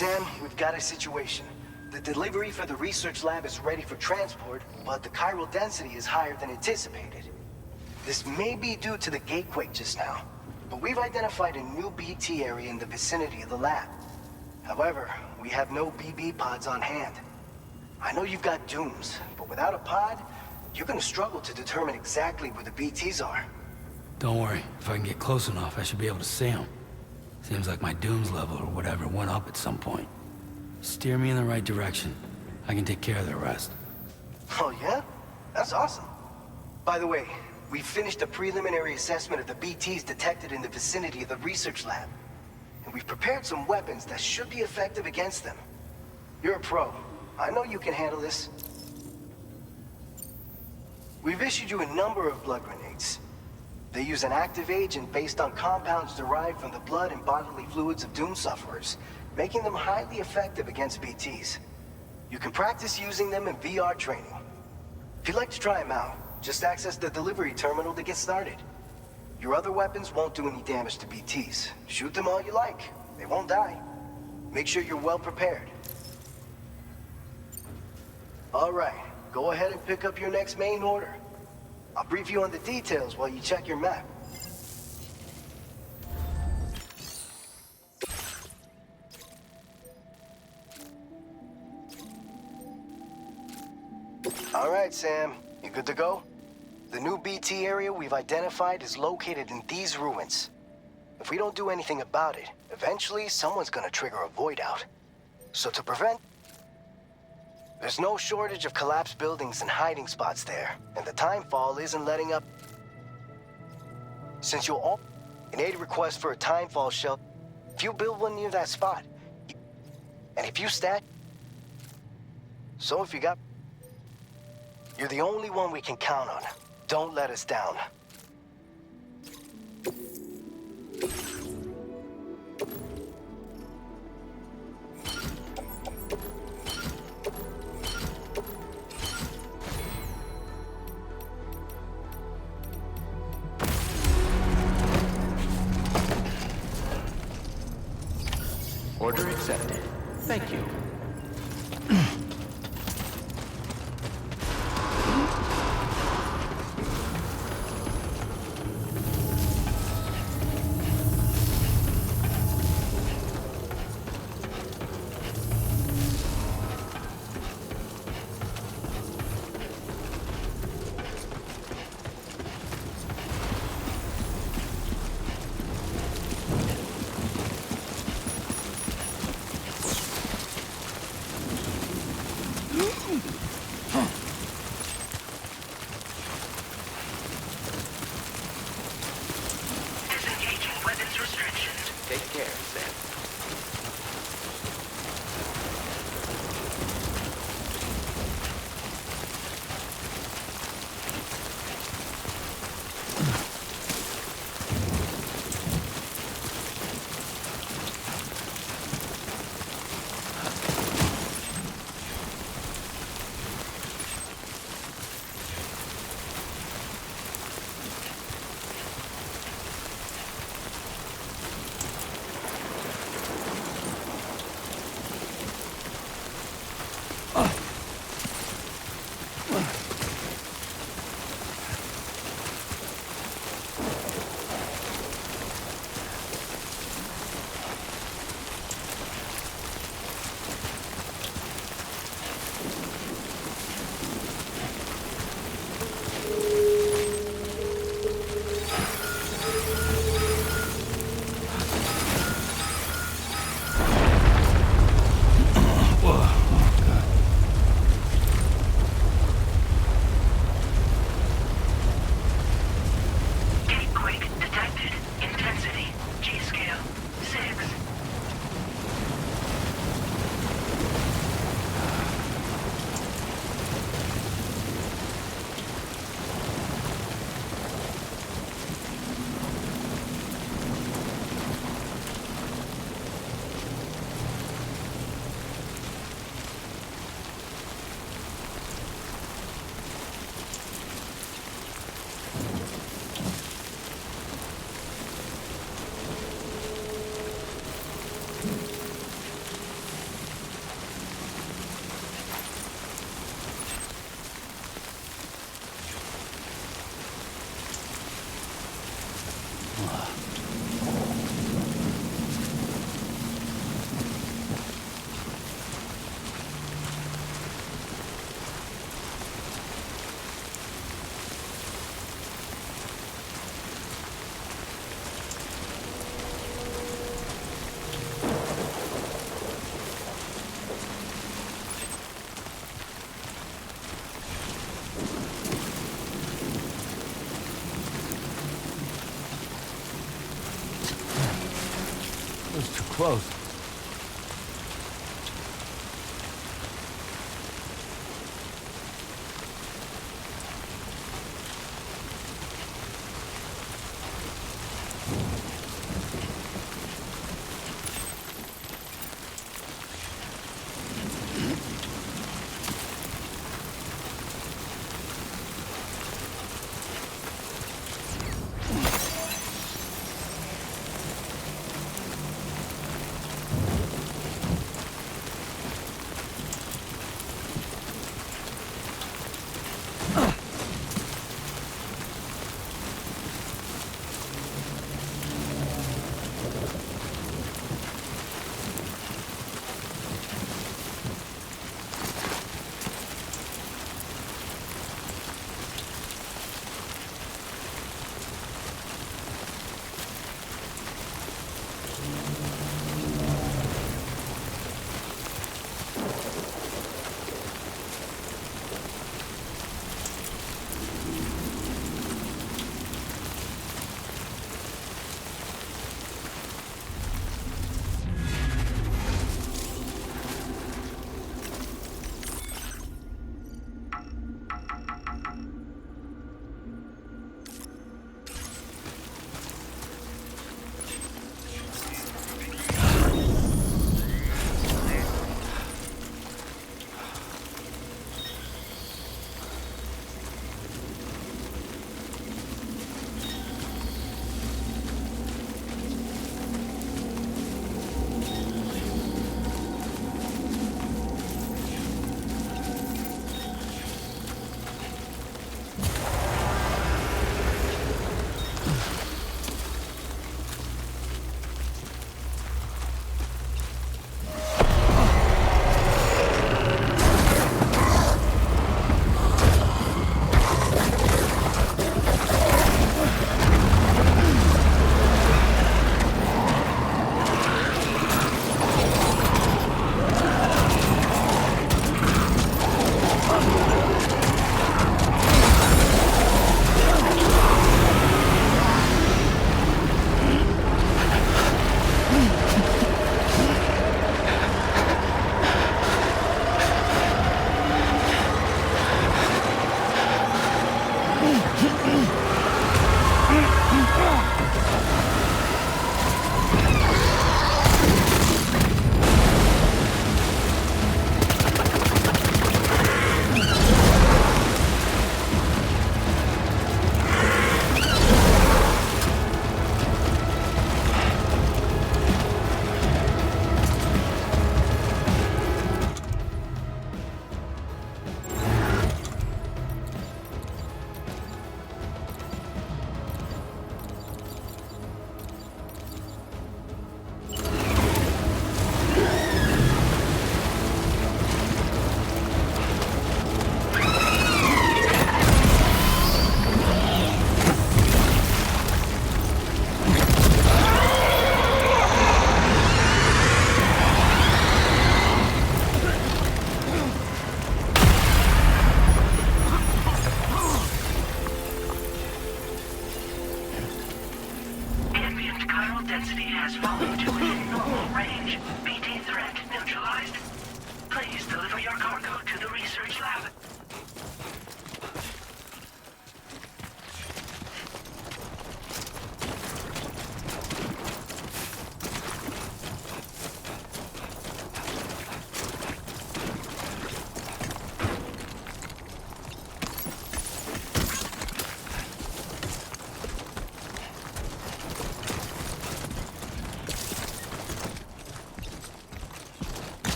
Sam, we've got a situation. The delivery for the research lab is ready for transport, but the chiral density is higher than anticipated. This may be due to the gatequake just now, but we've identified a new BT area in the vicinity of the lab. However, we have no BB pods on hand. I know you've got dooms, but without a pod, you're gonna struggle to determine exactly where the BTs are. Don't worry. If I can get close enough, I should be able to see them. Seems like my dooms level or whatever went up at some point. Steer me in the right direction. I can take care of the rest. Oh yeah? That's awesome. By the way, we finished a preliminary assessment of the BTs detected in the vicinity of the research lab. And we've prepared some weapons that should be effective against them. You're a pro. I know you can handle this. We've issued you a number of blood grenades. They use an active agent based on compounds derived from the blood and bodily fluids of Doom sufferers, making them highly effective against BTs. You can practice using them in VR training. If you'd like to try them out, just access the delivery terminal to get started. Your other weapons won't do any damage to BTs. Shoot them all you like. They won't die. Make sure you're well prepared. All right, go ahead and pick up your next main order. I'll brief you on the details while you check your map. All right, Sam. You good to go? The new BT area we've identified is located in these ruins. If we don't do anything about it, eventually someone's gonna trigger a void out. So to prevent... There's no shortage of collapsed buildings and hiding spots there, and the timefall isn't letting up. Since you'll all... An aid request for a timefall shelter. If you build one near that spot, and if you stat... So if you got... You're the only one we can count on. Don't let us down. Order accepted. Thank you. Take care, Sam. It was too close.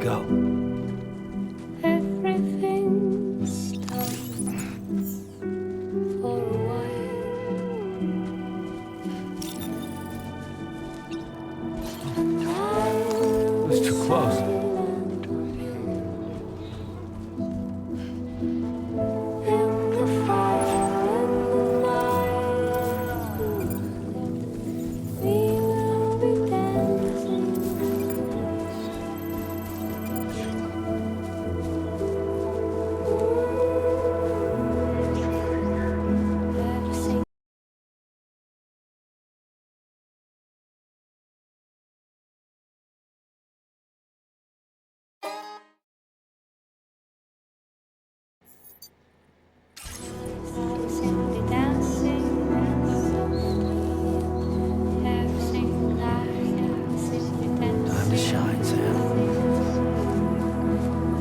go. Everything stopped for a while. And It was too close. in the fire and the night, we will be dancing. Dancing. Simply dancing, everything like simply Time to dancing, shine, Sam.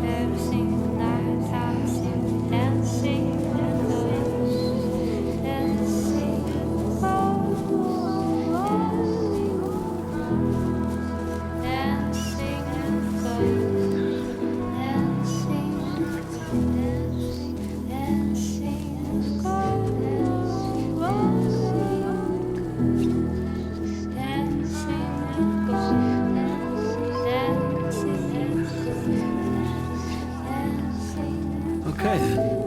everything like simply dancing, dancing, dancing, Okay then.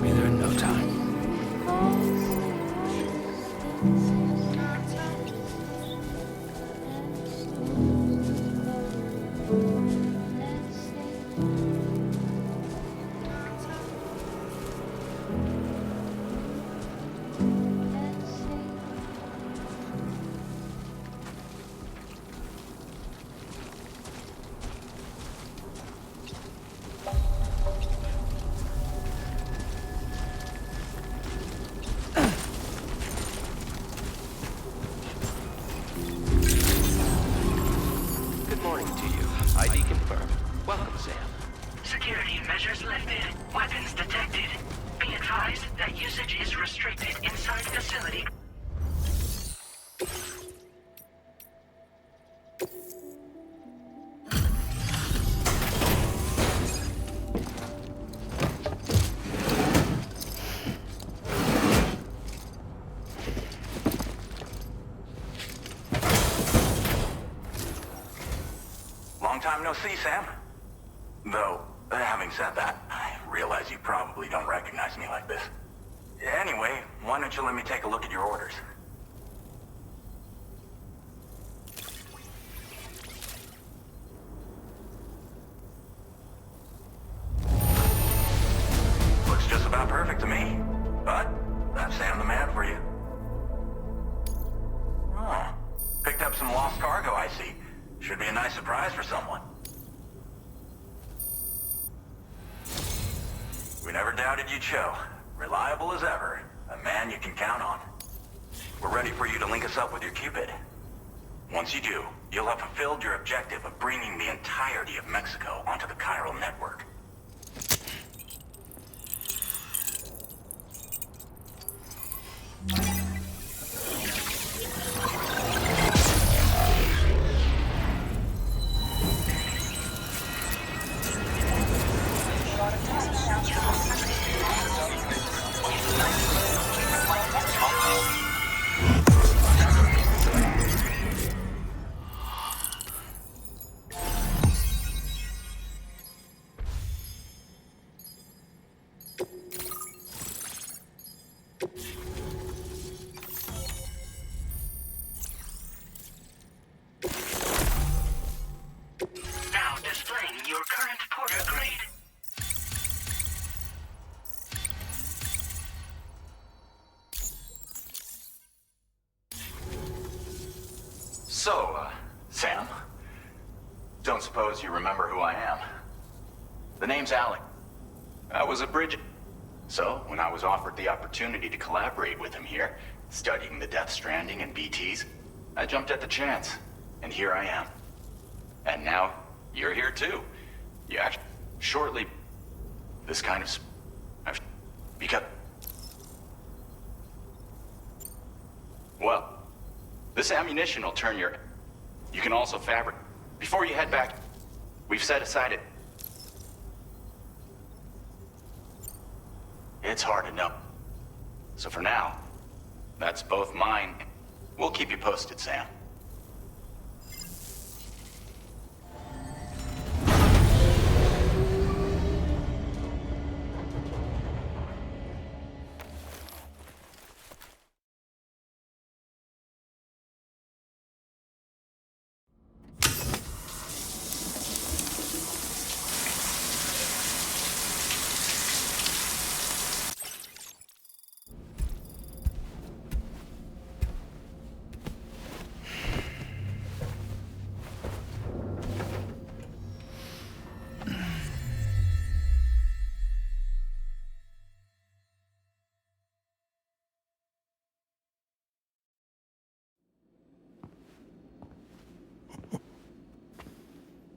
Be there in no time. Good morning to you. ID confirmed. Welcome, Sam. Security measures lifted. Weapons detected. Be advised that usage is restricted inside facility. Long time no see, Sam. Though, having said that, I realize you probably don't recognize me like this. Anyway, why don't you let me take a look at your orders? Looks just about perfect to me. But, that's Sam the man for you. Oh, picked up some lost cargo, I see. Should be a nice surprise for someone. We never doubted you'd show. Reliable as ever. A man you can count on. We're ready for you to link us up with your Cupid. Once you do, you'll have fulfilled your objective of bringing the entirety of Mexico onto the chiral network. Sam, don't suppose you remember who I am? The name's Alec. I was a bridge. So, when I was offered the opportunity to collaborate with him here, studying the Death Stranding and BTs, I jumped at the chance, and here I am. And now, you're here too. You actually, shortly, this kind of, because, well, this ammunition will turn your, you can also fabric. Before you head back, we've set aside it. It's hard to know. So for now, that's both mine. We'll keep you posted, Sam.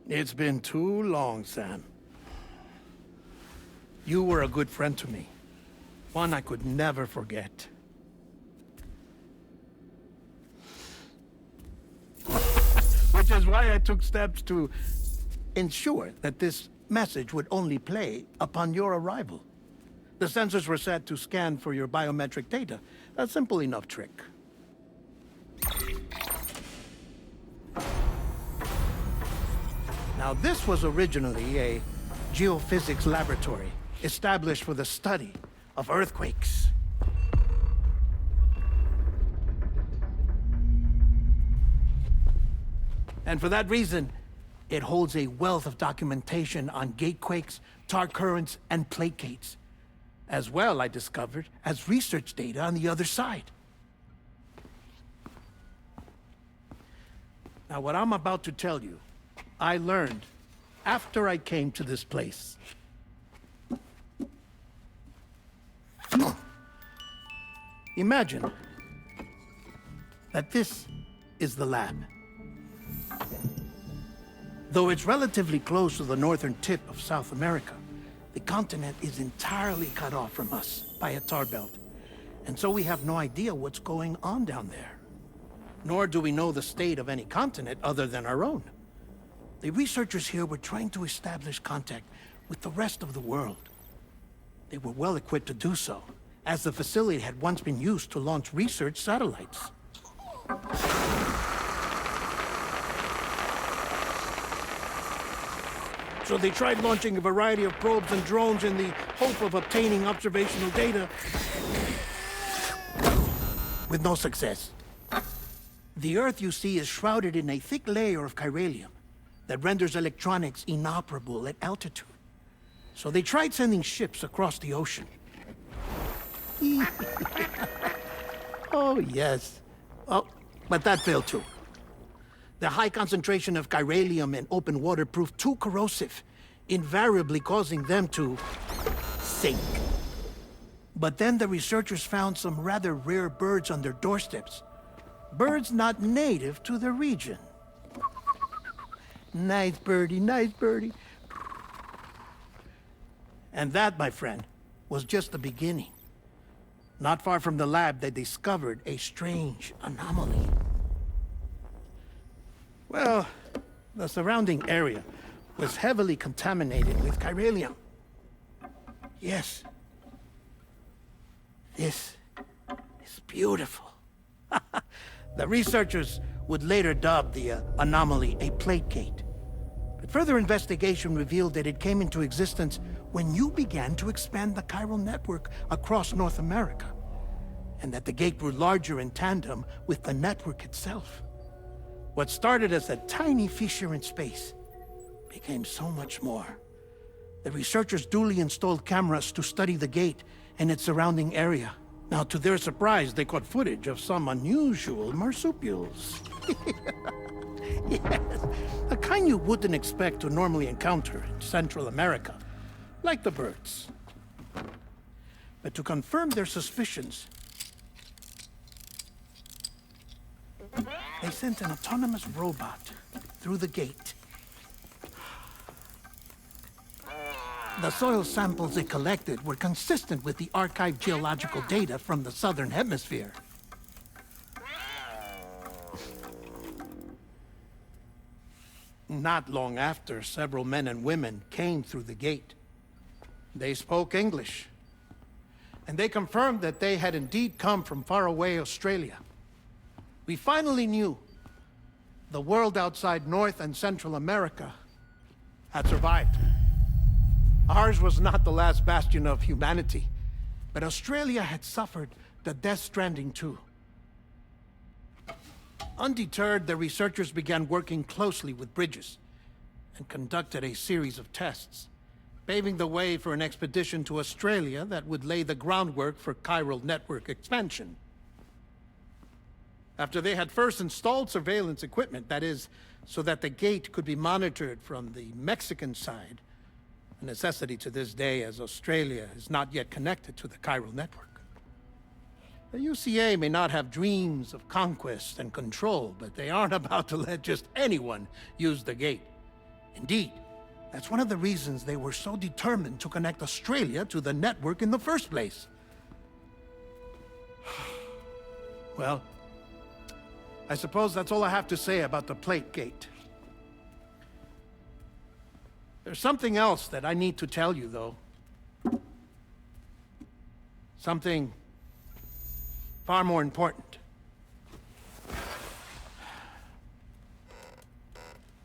It's been too long, Sam. You were a good friend to me. One I could never forget. Which is why I took steps to ensure that this message would only play upon your arrival. The sensors were set to scan for your biometric data. A simple enough trick. Now, this was originally a geophysics laboratory established for the study of earthquakes. And for that reason, it holds a wealth of documentation on gatequakes, tar currents, and placates. As well, I discovered, as research data on the other side. Now, what I'm about to tell you, I learned after I came to this place. Imagine that this is the lab. Though it's relatively close to the northern tip of South America, the continent is entirely cut off from us by a tar belt. And so we have no idea what's going on down there. Nor do we know the state of any continent other than our own. The researchers here were trying to establish contact with the rest of the world. They were well equipped to do so, as the facility had once been used to launch research satellites. So they tried launching a variety of probes and drones in the hope of obtaining observational data, with no success. The Earth, you see, is shrouded in a thick layer of chiralium that renders electronics inoperable at altitude. So they tried sending ships across the ocean. Oh, yes. Oh, but that failed too. The high concentration of chiralium in open water proved too corrosive, invariably causing them to sink. But then the researchers found some rather rare birds on their doorsteps. Birds not native to the region. Nice birdie, nice birdie. And that, my friend, was just the beginning. Not far from the lab, they discovered a strange anomaly. Well, the surrounding area was heavily contaminated with chiralium. Yes. This is beautiful. The researchers would later dub the anomaly a plate gate. But further investigation revealed that it came into existence when you began to expand the chiral network across North America, and that the gate grew larger in tandem with the network itself. What started as a tiny fissure in space became so much more. The researchers duly installed cameras to study the gate and its surrounding area. Now, to their surprise, they caught footage of some unusual marsupials. you wouldn't expect to normally encounter in Central America, like the birds. But to confirm their suspicions, they sent an autonomous robot through the gate. The soil samples it collected were consistent with the archived geological data from the southern hemisphere. Not long after, several men and women came through the gate. They spoke English, and they confirmed that they had indeed come from faraway Australia. We finally knew the world outside North and Central America had survived. Ours was not the last bastion of humanity, but Australia had suffered the death stranding too. Undeterred, the researchers began working closely with Bridges and conducted a series of tests, paving the way for an expedition to Australia that would lay the groundwork for chiral network expansion. After they had first installed surveillance equipment, that is, so that the gate could be monitored from the Mexican side, a necessity to this day as Australia is not yet connected to the chiral network. The UCA may not have dreams of conquest and control, but they aren't about to let just anyone use the gate. Indeed, that's one of the reasons they were so determined to connect Australia to the network in the first place. Well, I suppose that's all I have to say about the plate gate. There's something else that I need to tell you, though. Something far more important.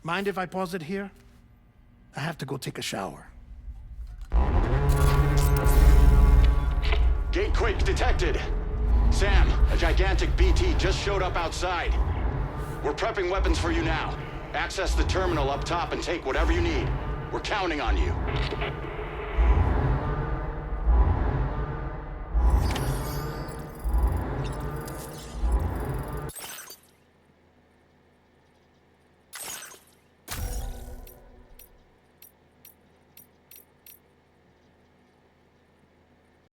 Mind if I pause it here? I have to go take a shower. Gate quake detected. Sam, a gigantic BT just showed up outside. We're prepping weapons for you now. Access the terminal up top and take whatever you need. We're counting on you.